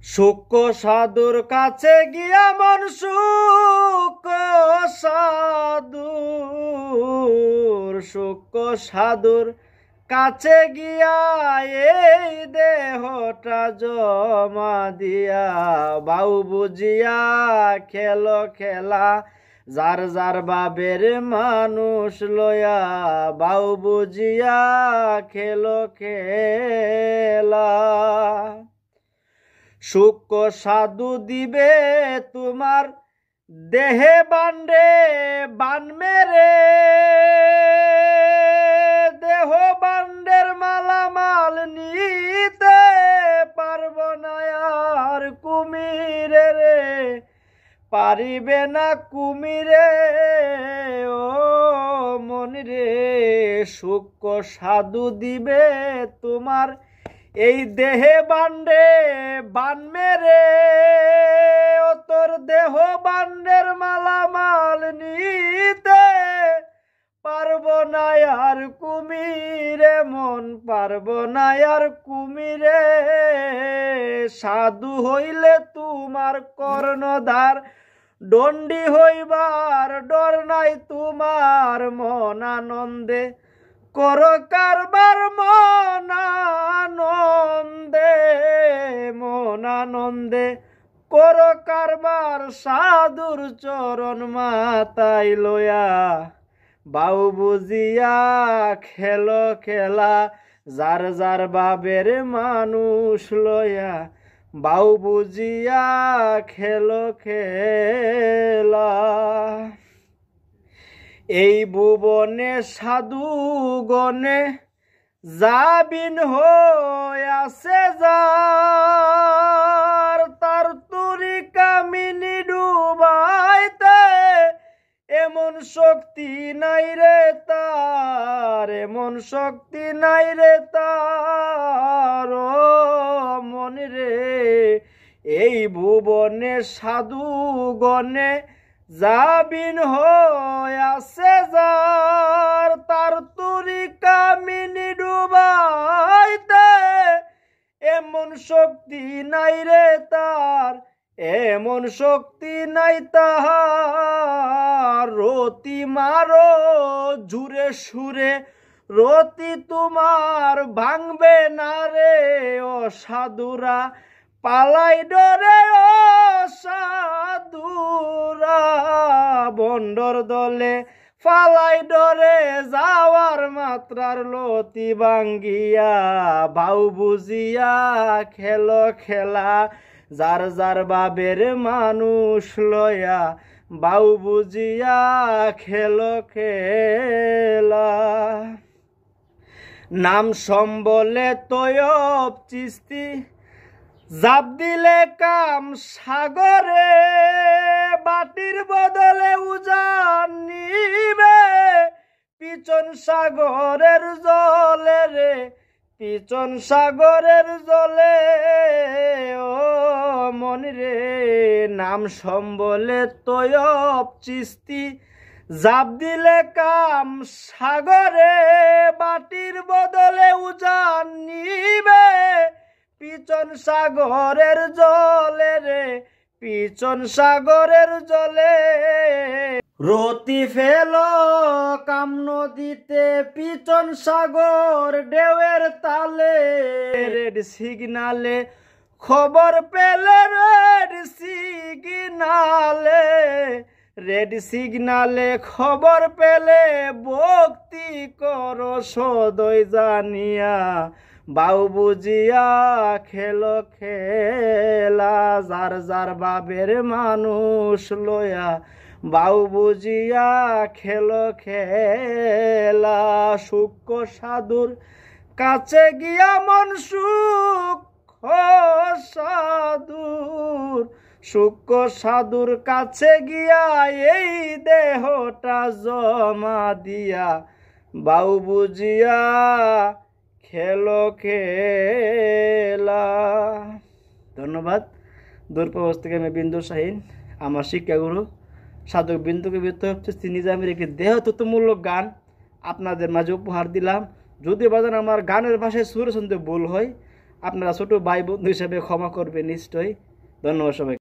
সূক্ষ্ম সাধুর কাছে গিয়া মন সূক্ষ্ম সাধুর কাছে গিয়া এই দেহটা জমা দিয়া বাউ বুঝিয়া খেলো খেলা যার যার বাবের মানুষ লয়া বাউ বুঝিয়া খেলো খেলা। সূক্ষ্ম সাধু দিবে তোমার দেহে বান্ডে বান মেরে দেহ বান্ডের মালামাল নিতে পারব না আর কুমিরে রে পারিবে না কুমিরে ও মন রে। সূক্ষ্ম সাধু দিবে তোমার এই দেহে বান্ডে বান মেরে ও তোর দেহ বান্ডের মালামাল নিতে পারব না আর কুমিরে মন পারব না আর কুমিরে। সাধু হইলে তোমার কর্ণধার দণ্ডি হইবার ডর নাই তোমার মন আনন্দে কর কারবার মন আনন্দে কর কারবার সাধুর চরণ মাতাই লয়া বাউ বুঝিয়া খেলো খেলা যার যার বাবের মানুষ লয়া বাউ বুঝিয়া খেলো খেলা। এই ভুবনে সাধু গণে যাবিন হইয়াছে যার তার তুরি কামিনী ডুবাইতে এমন শক্তি নাই রে তার এমন শক্তি নাই রে তার ও মন রে। এই ভুবনে সাধু গণে যাবিন হইয়াছে যার তার তুরি কামিনী ডুবাইতে এমন শক্তি নাই রে তার এমন শক্তি নাই তাহার। রতি মারো জুরে সুরে রতি তোমার ভাঙবে না রে ও সাধুরা পালাই ডরে ও সাধুরা বন্ডর দলে পালাই ডরে যাওয়ার মাত্রার লতি ভাঙ্গিয়া বাউ বুঝিয়া খেলো খেলা যার যার বাবের মানুষ লয়া বাউ বুঝিয়া খেলো খেলা। নাম সম্বলে তয়ব চিস্তি জাপ দিলে কাম সাগরে বাটির বদলে উজান নিবে পিছন সাগরের জলে রে পিছন সাগরের জলে ও মন রে। নাম সম্বলে তয়ব চিস্তি জাপ দিলে কাম সাগরে বাটির বদলে উজান নিবে পিছন সাগরের জলে রে পিছন সাগরের জলে। রতি ফেল কাম নদীতে পিছন সাগর ঢেউয়ের তালে রেড সিগনালে খবর পেলে রেড সিগনালে খবর পেলে ভক্তি করো সদয় জানিয়া বাউ বুঝিয়া খেলো খেলা যার যার বাবের মানুষ লয়া বাউ বুঝিয়া খেলো খেলা। সূক্ষ্ম সাধুর কাছে গিয়া মন সূক্ষ্ম সাধুর কাছে গিয়া এই দেহটা জমা দিয়া বাউ বুঝিয়া খেলো খেলা। ধন্যবাদ। দূরপ্রবাস থেকে আমি বিন্দু শাহিন আমার শিক্ষাগুরু সাধক বিন্দুকে চিস্তি নিজামের একটি দেহতত্ত্বমূলক গান আপনাদের মাঝে উপহার দিলাম। যদি বাজান আমার গানের ভাষায় সুর শুনতে ভুল হয় আপনারা ছোট ভাই বন্ধু হিসেবে ক্ষমা করবেন নিশ্চয়ই। ধন্যবাদ সবাই।